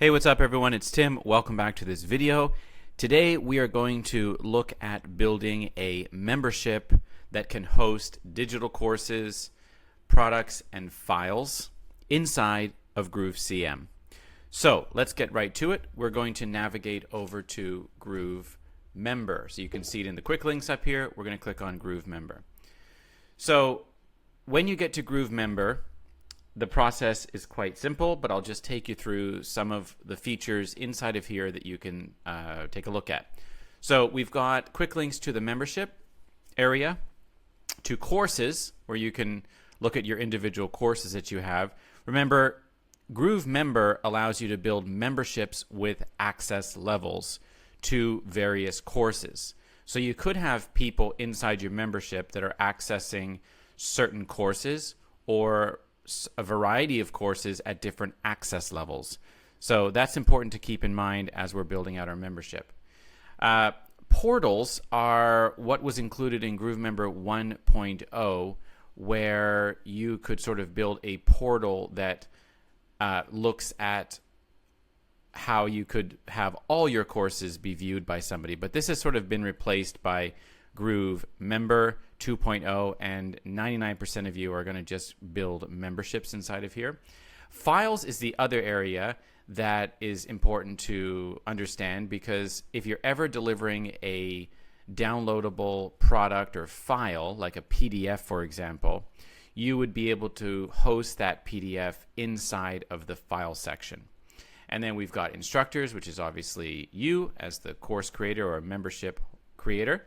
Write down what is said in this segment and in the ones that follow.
Hey, what's up everyone? It's Tim. Welcome back to this video. Today we are going to look at building a membership that can host digital courses, products, and files inside of GrooveCM. So let's get right to it. We're going to navigate over to GrooveMember. So you can see it in the quick links up here. We're going to click on GrooveMember. So when you get to GrooveMember, the process is quite simple, but I'll just take you through some of the features inside of here that you can take a look at. So we've got quick links to the membership area, to courses, where you can look at your individual courses that you have. Remember, GrooveMember allows you to build memberships with access levels to various courses. So you could have people inside your membership that are accessing certain courses or a variety of courses at different access levels. So that's important to keep in mind as we're building out our membership. Portals are what was included in GrooveMember 1.0, where you could sort of build a portal that looks at how you could have all your courses be viewed by somebody. But this has sort of been replaced by GrooveMember 2.0, and 99% of you are going to just build memberships inside of here. Files is the other area that is important to understand, because if you're ever delivering a downloadable product or file, like a PDF, for example, you would be able to host that PDF inside of the file section. And then we've got instructors, which is obviously you as the course creator or membership creator.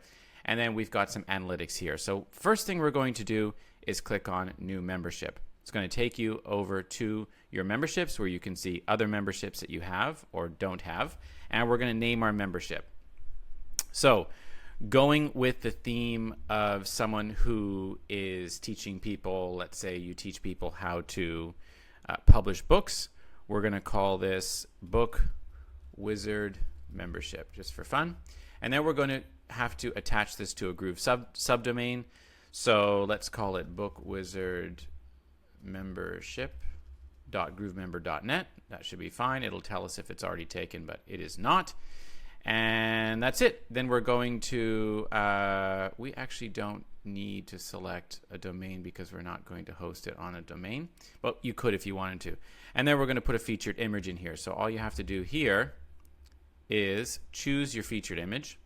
And then we've got some analytics here. So first thing we're going to do is click on New Membership. It's going to take you over to your memberships, where you can see other memberships that you have or don't have. And we're going to name our membership. So going with the theme of someone who is teaching people, let's say you teach people how to publish books, we're going to call this Book Wizard Membership, just for fun. And then we're going to have to attach this to a Groove subdomain. So let's call it bookwizardmembership.groovemember.net. That should be fine. It'll tell us if it's already taken, but it is not. And that's it. Then we're going to, we actually don't need to select a domain because we're not going to host it on a domain, but you could if you wanted to. And then we're going to put a featured image in here. So all you have to do here is choose your featured image.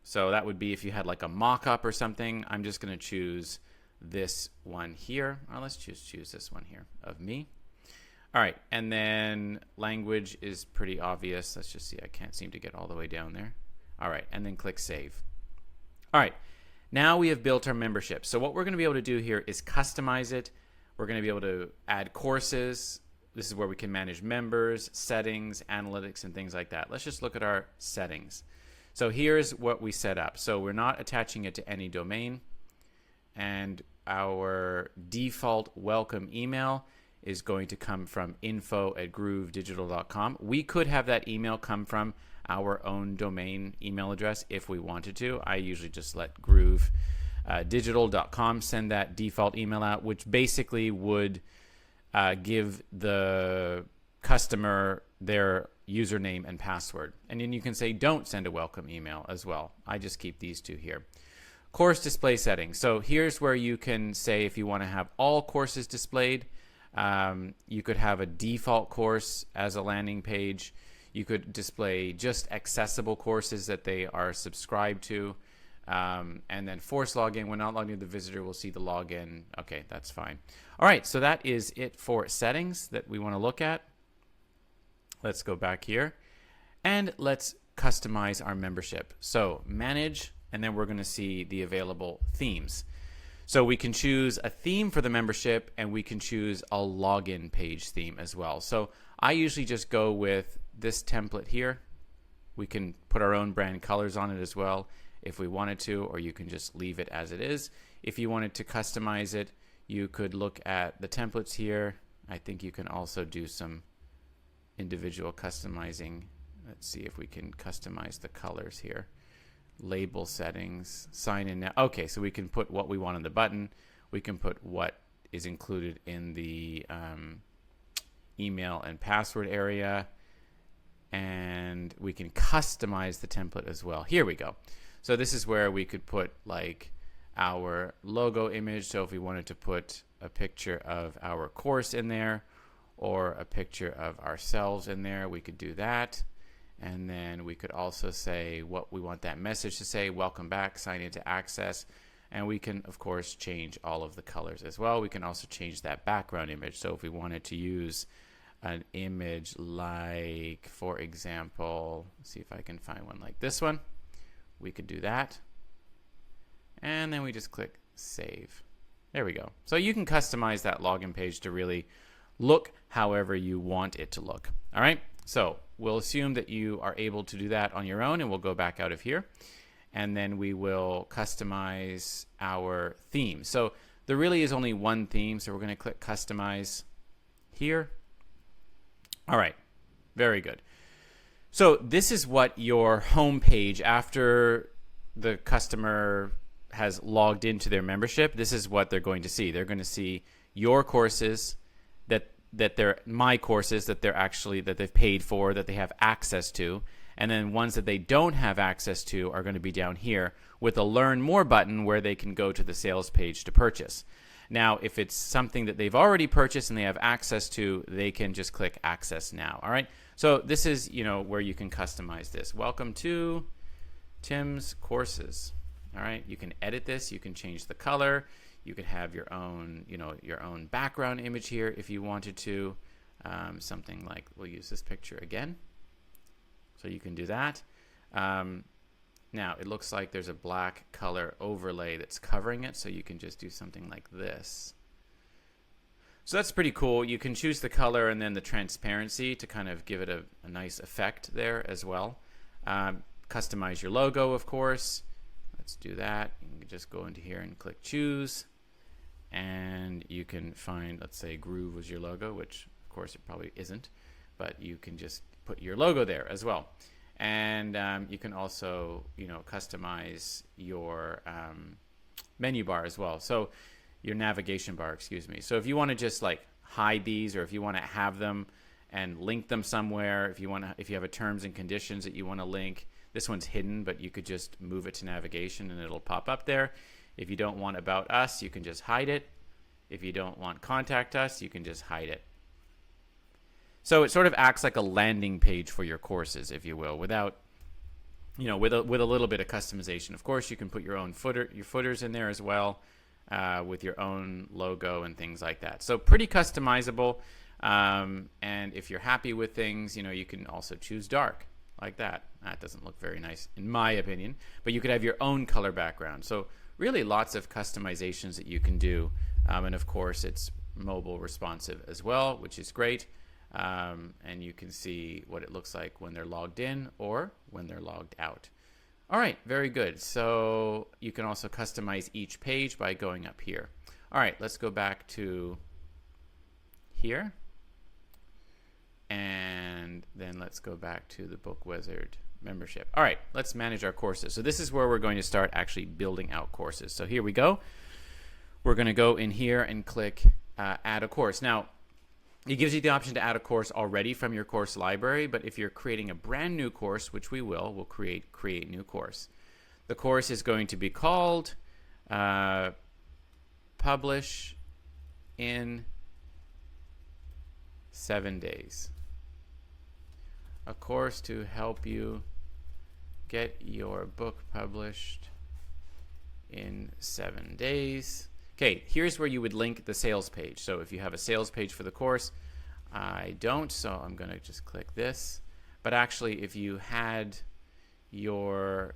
So that would be if you had like a mock-up or something. I'm just going to choose this one here. Or let's choose this one here of me. All right, and then language is pretty obvious. Let's just see. I can't seem to get all the way down there. All right, and then click Save. All right, now we have built our membership. So what we're going to be able to do here is customize it. We're going to be able to add courses. This is where we can manage members, settings, analytics, and things like that. Let's just look at our settings. So here's what we set up. So we're not attaching it to any domain, and our default welcome email is going to come from info@groovedigital.com. We could have that email come from our own domain email address if we wanted to. I usually just let groovedigital.com send that default email out, which basically would give the customer their username and password. And then you can say don't send a welcome email as well. I just keep these two here. Course display settings. So here's where you can say if you want to have all courses displayed. You could have a default course as a landing page. You could display just accessible courses that they are subscribed to. And then force login. When not logged in, the visitor will see the login. Okay, that's fine. All right, so that is it for settings that we want to look at. Let's go back here and let's customize our membership. So manage, and then we're going to see the available themes. So we can choose a theme for the membership, and we can choose a login page theme as well. So I usually just go with this template here. We can put our own brand colors on it as well if we wanted to, or you can just leave it as it is. If you wanted to customize it, you could look at the templates here. I think you can also do some individual customizing. Let's see if we can customize the colors here. Label settings, sign in now. Okay, so we can put what we want on the button. We can put what is included in the email and password area, and we can customize the template as well. Here we go. So this is where we could put like our logo image. So if we wanted to put a picture of our course in there or a picture of ourselves in there, we could do that. And then we could also say what we want that message to say: welcome back, sign in to access. And we can, of course, change all of the colors as well. We can also change that background image. So if we wanted to use an image like, for example, see if I can find one like this one, we could do that. And then we just click save. There we go. So you can customize that login page to really look however you want it to look. All right. So we'll assume that you are able to do that on your own, and we'll go back out of here. And then we will customize our theme. So there really is only one theme. So we're going to click customize here. All right. Very good. So this is what your home page, after the customer has logged into their membership, this is what they're going to see. They're going to see your courses, that they're my courses that they've paid for, that they have access to. And then ones that they don't have access to are going to be down here with a learn more button where they can go to the sales page to purchase. Now, if it's something that they've already purchased and they have access to, they can just click access now. All right. So this is, where you can customize this. Welcome to Tim's courses. All right. You can edit this. You can change the color. You could have your own, your own background image here if you wanted to. Something like, we'll use this picture again. So you can do that. Now it looks like there's a black color overlay that's covering it, so you can just do something like this. So that's pretty cool. You can choose the color and then the transparency to kind of give it a nice effect there as well. Customize your logo, of course. Let's do that. You can just go into here and click choose, and you can find, let's say Groove was your logo, which of course it probably isn't, but you can just put your logo there as well. And you can also, customize your menu bar as well. So your navigation bar, excuse me. So if you want to just like hide these, or if you want to have them and link them somewhere, if you have a terms and conditions that you want to link, this one's hidden, but you could just move it to navigation and it'll pop up there. If you don't want about us, you can just hide it. If you don't want contact us, you can just hide it. So it sort of acts like a landing page for your courses, if you will, without, with a little bit of customization. Of course, you can put your own footers in there as well, with your own logo and things like that. So pretty customizable. And if you're happy with things, you can also choose dark like that. That doesn't look very nice in my opinion, but you could have your own color background. So really lots of customizations that you can do. And of course, it's mobile responsive as well, which is great. And you can see what it looks like when they're logged in or when they're logged out. All right, very good. So you can also customize each page by going up here. All right, let's go back to here. And then let's go back to the Book Wizard membership. All right, let's manage our courses. So this is where we're going to start actually building out courses. So here we go. We're going to go in here and click add a course. Now, it gives you the option to add a course already from your course library, but if you're creating a brand new course, which we'll create new course. The course is going to be called Publish in 7 days. A course to help you get your book published in 7 days. Okay, here's where you would link the sales page. So if you have a sales page for the course, I don't, so I'm going to just click this. But actually, if you had your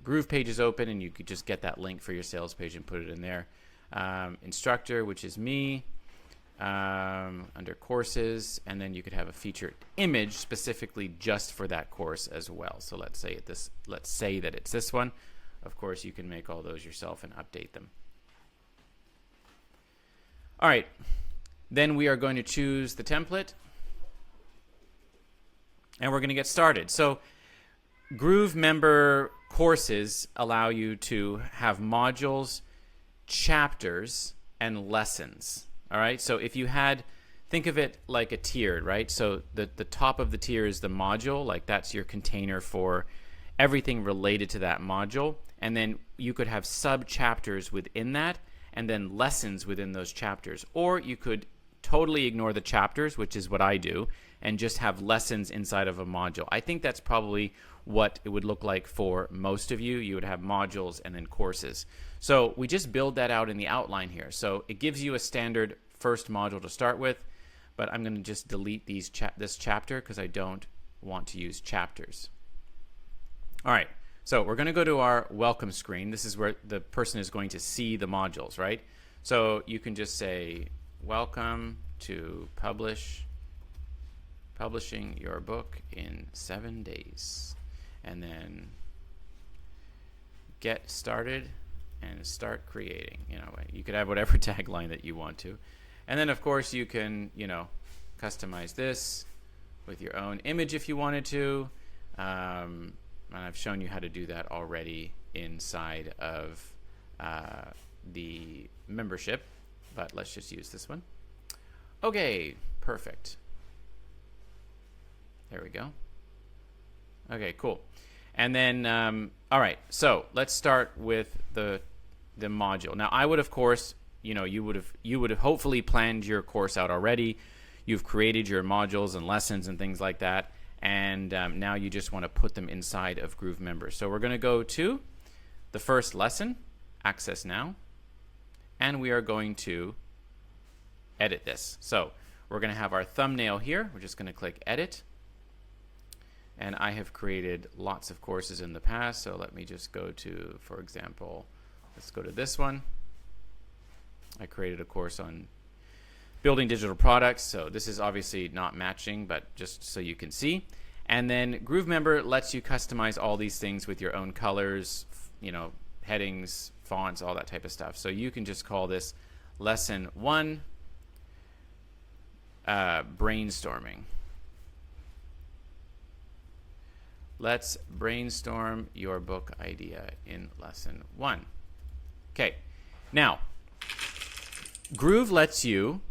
Groove pages open, and you could just get that link for your sales page and put it in there. Instructor, which is me, under courses, and then you could have a featured image specifically just for that course as well. So let's say that it's this one. Of course, you can make all those yourself and update them. All right, then we are going to choose the template, and we're going to get started. So GrooveMember courses allow you to have modules, chapters, and lessons. All right, so if you had think of it like a tiered, right? So the top of the tier is the module, like that's your container for everything related to that module. And then you could have sub chapters within that, and then lessons within those chapters. Or you could totally ignore the chapters, which is what I do, and just have lessons inside of a module. I think that's probably what it would look like for most of you. You would have modules and then courses. So we just build that out in the outline here. So it gives you a standard first module to start with, but I'm going to just delete this chapter because I don't want to use chapters. All right, so we're going to go to our welcome screen. This is where the person is going to see the modules, right? So you can just say, welcome to publishing your book in 7 days. And then get started and start creating. You know, you could have whatever tagline that you want to. And then of course you can, you know, customize this with your own image if you wanted to. And I've shown you how to do that already inside of the membership, but let's just use this one. Okay, perfect. There we go. Okay, cool. And then, all right, so let's start with the module. Now, I would, of course, you know, you would have hopefully planned your course out already. You've created your modules and lessons and things like that, and now you just want to put them inside of GrooveMember. So we're going to go to the first lesson, Access Now, and we are going to edit this. So we're going to have our thumbnail here. We're just going to click Edit. And I have created lots of courses in the past, so let me just go to, for example, let's go to this one. I created a course on building digital products, so this is obviously not matching, but just so you can see. And then GrooveMember lets you customize all these things with your own colors, you know, headings, fonts, all that type of stuff. So you can just call this Lesson 1 Brainstorming. Let's brainstorm your book idea in lesson 1. Okay, now Groove lets you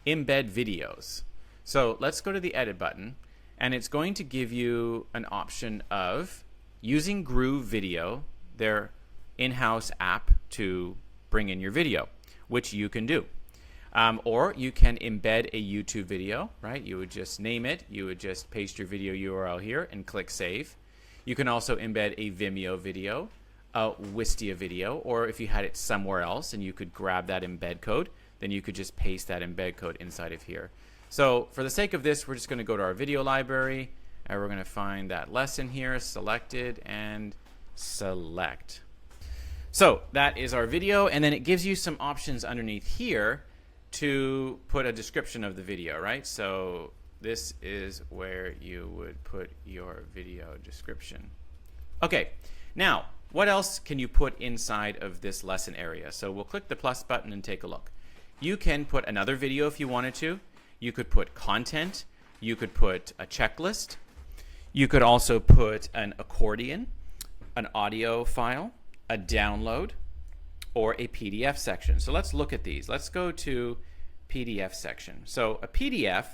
embed videos. So let's go to the edit button, and it's going to give you an option of using Groove Video, their in-house app, to bring in your video, which you can do. Or you can embed a YouTube video, right? You would just name it. You would just paste your video URL here and click Save. You can also embed a Vimeo video, a Wistia video, or if you had it somewhere else and you could grab that embed code, then you could just paste that embed code inside of here. So for the sake of this, we're just going to go to our video library, and we're going to find that lesson here, selected, and select. So that is our video, and then it gives you some options underneath here to put a description of the video, right? So this is where you would put your video description. Okay, now what else can you put inside of this lesson area? So we'll click the plus button and take a look. You can put another video if you wanted to. You could put content. You could put a checklist. You could also put an accordion, an audio file, a download, or a PDF section. So let's look at these. Let's go to PDF section. So a PDF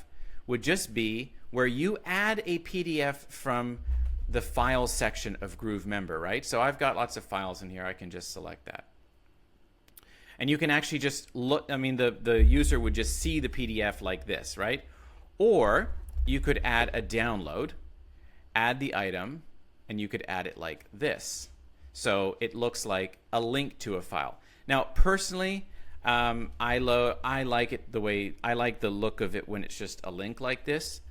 would just be where you add a PDF from the files section of GrooveMember, right? So I've got lots of files in here. I can just select that. And you can actually just look, I mean, the user would just see the PDF like this, right? Or you could add a download, add the item, and you could add it like this. So it looks like a link to a file. Now, personally, I like it the way, I like the look of it when it's just a link like this.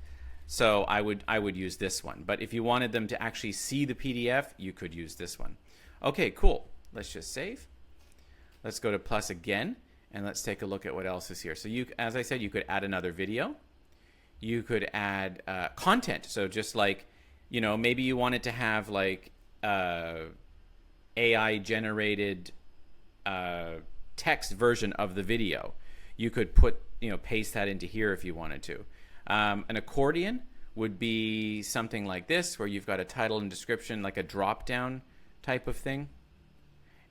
So I would use this one. But if you wanted them to actually see the PDF, you could use this one. Okay, cool. Let's just save. Let's go to plus again, and let's take a look at what else is here. So you, as I said, you could add another video. You could add content. So just like, you know, maybe you wanted to have like AI generated text version of the video. You could put, you know, paste that into here if you wanted to. An accordion would be something like this, where you've got a title and description, like a drop down type of thing.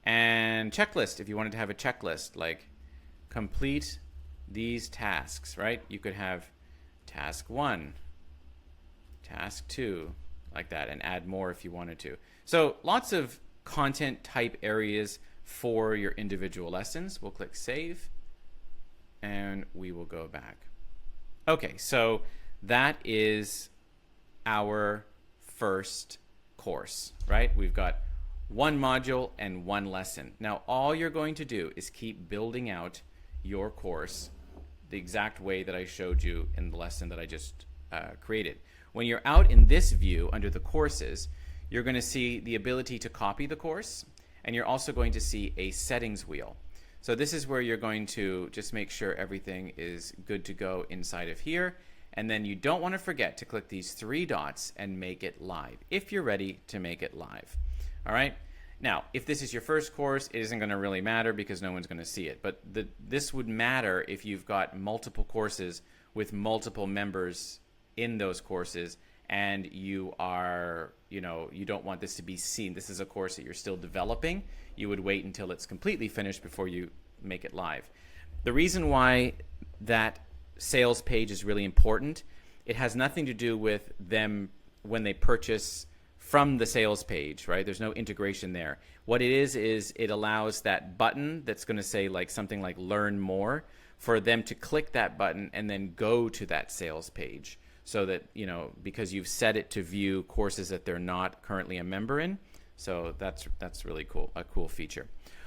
And checklist, if you wanted to have a checklist, like complete these tasks, right? You could have task 1, task 2, like that, and add more if you wanted to. So lots of content type areas for your individual lessons. We'll click save and we will go back. Okay, so that is our first course, right? We've got one module and one lesson. Now all you're going to do is keep building out your course the exact way that I showed you in the lesson that I just created. When you're out in this view under the courses, you're going to see the ability to copy the course, and you're also going to see a settings wheel. So this is where you're going to just make sure everything is good to go inside of here, and then you don't want to forget to click these 3 dots and make it live if you're ready to make it live. All right. Now, if this is your first course, it isn't going to really matter because no one's going to see it. But this would matter if you've got multiple courses with multiple members in those courses, and you are, you don't want this to be seen. This is a course that you're still developing. You would wait until it's completely finished before you make it live. The reason why that sales page is really important, it has nothing to do with them when they purchase from the sales page, right? There's no integration there. What it is it allows that button that's going to say like something like learn more for them to click that button and then go to that sales page, so that, because you've set it to view courses that they're not currently a member in. So that's really cool, a cool feature.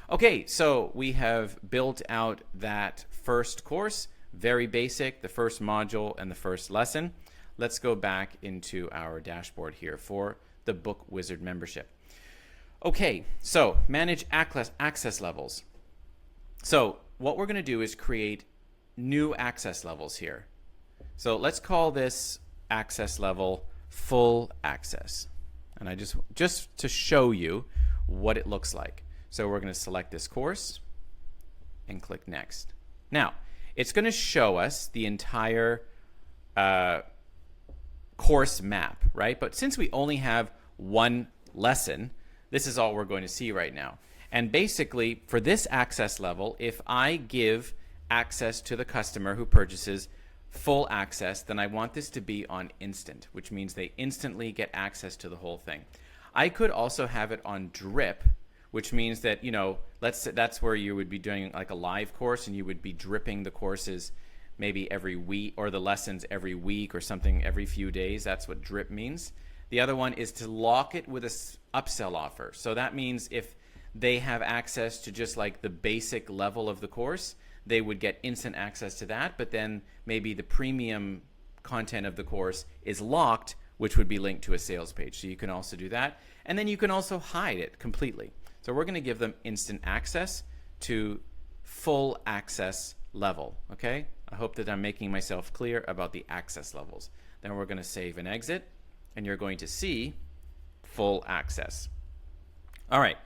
Okay, so we have built out that first course, very basic, the first module and the first lesson. Let's go back into our dashboard here for the Book Wizard membership. Okay, so manage access levels. So what we're going to do is create new access levels here. So let's call this access level full access. And I just to show you what it looks like. So we're going to select this course and click next. Now, it's going to show us the entire course map, right? But since we only have one lesson, this is all we're going to see right now. And basically, for this access level, if I give access to the customer who purchases full access, then I want this to be on instant, which means they instantly get access to the whole thing. I could also have it on drip, which means that, let's say that's where you would be doing like a live course and you would be dripping the courses maybe every week, or the lessons every week or something every few days. That's what drip means. The other one is to lock it with a upsell offer. So that means if they have access to just like the basic level of the course, they would get instant access to that, but then maybe the premium content of the course is locked, which would be linked to a sales page. So you can also do that. And then you can also hide it completely. So we're going to give them instant access to full access level. Okay? I hope that I'm making myself clear about the access levels. Then we're going to save and exit, and you're going to see full access. All right,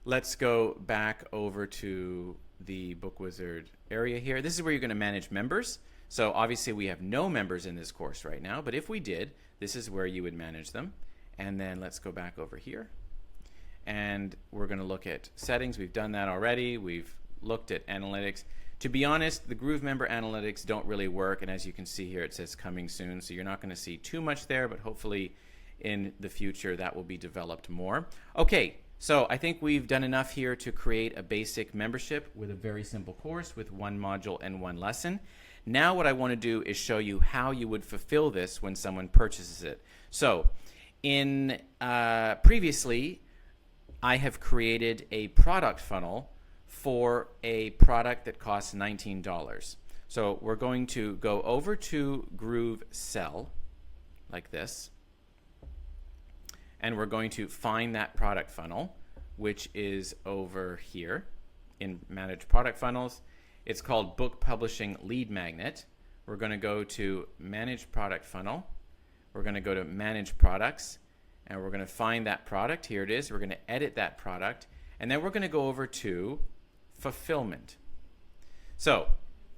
let's go back over to the Book Wizard area here. This is where you're going to manage members. So obviously we have no members in this course right now, but if we did, this is where you would manage them. And then let's go back over here. And we're going to look at settings. We've done that already. We've looked at analytics. To be honest, the GrooveMember analytics don't really work. And as you can see here, it says coming soon. So you're not going to see too much there, but hopefully in the future that will be developed more. Okay, so I think we've done enough here to create a basic membership with a very simple course with one module and one lesson. Now what I want to do is show you how you would fulfill this when someone purchases it. So in previously, I have created a product funnel for a product that costs $19. So we're going to go over to GrooveCell like this, and we're going to find that product funnel, which is over here in Manage Product Funnels. It's called Book Publishing Lead Magnet. We're going to go to Manage Product Funnel. We're going to go to Manage Products, and we're going to find that product. Here it is. We're going to edit that product, and then we're going to go over to Fulfillment. So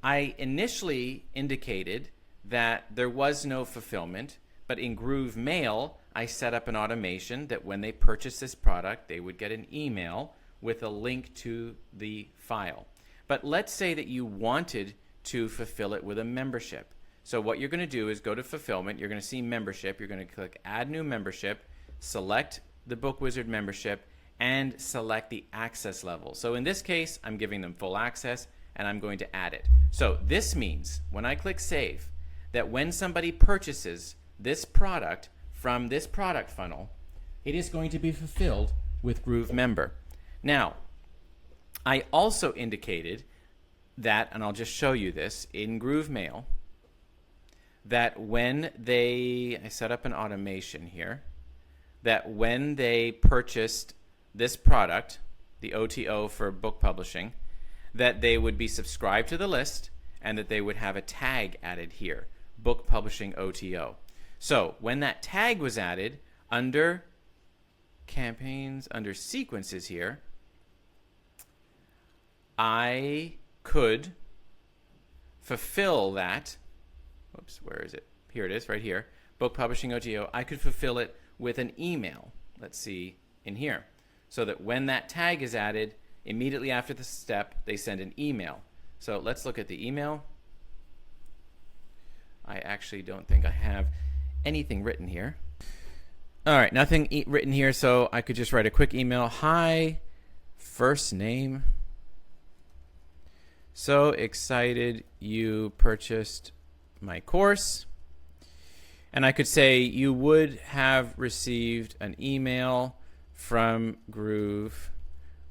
I initially indicated that there was no fulfillment, but in GrooveMail, I set up an automation that when they purchase this product, they would get an email with a link to the file. But let's say that you wanted to fulfill it with a membership. So what you're going to do is go to fulfillment. You're going to see membership. You're going to click add new membership, select the Book Wizard membership, and select the access level. So in this case, I'm giving them full access, and I'm going to add it. So this means when I click save, that when somebody purchases this product from this product funnel, it is going to be fulfilled with GrooveMember. Now, I also indicated that, and I'll just show you this, in GrooveMail, that when I set up an automation here, that when they purchased this product, the OTO for book publishing, that they would be subscribed to the list and that they would have a tag added here, book publishing OTO. So when that tag was added, under campaigns, under sequences here, I could fulfill that. Whoops, where is it? Here it is, right here. Book publishing OTO. I could fulfill it with an email. Let's see in here. So that when that tag is added, immediately after the step, they send an email. So let's look at the email. I actually don't think I have anything written here. All right, nothing written here, so I could just write a quick email. Hi, first name. So excited you purchased my course. And I could say you would have received an email from Groove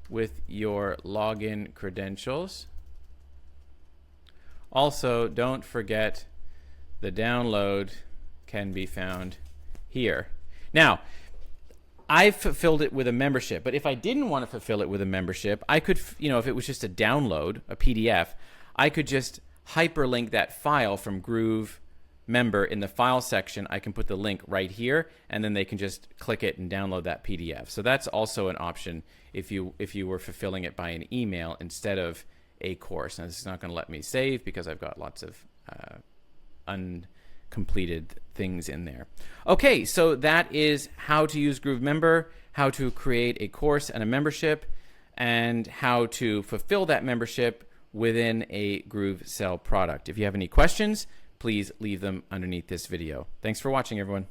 with your login credentials. Also, don't forget the download can be found here. Now, I fulfilled it with a membership, but if I didn't want to fulfill it with a membership, I could, if it was just a download, a PDF, I could just hyperlink that file from GrooveMember in the file section. I can put the link right here, and then they can just click it and download that PDF. So that's also an option if you were fulfilling it by an email instead of a course. Now, this is not going to let me save because I've got lots of uncompleted things in there. Okay, so that is how to use GrooveMember, how to create a course and a membership, and how to fulfill that membership within a GrooveSell product. If you have any questions, please leave them underneath this video. Thanks for watching, everyone.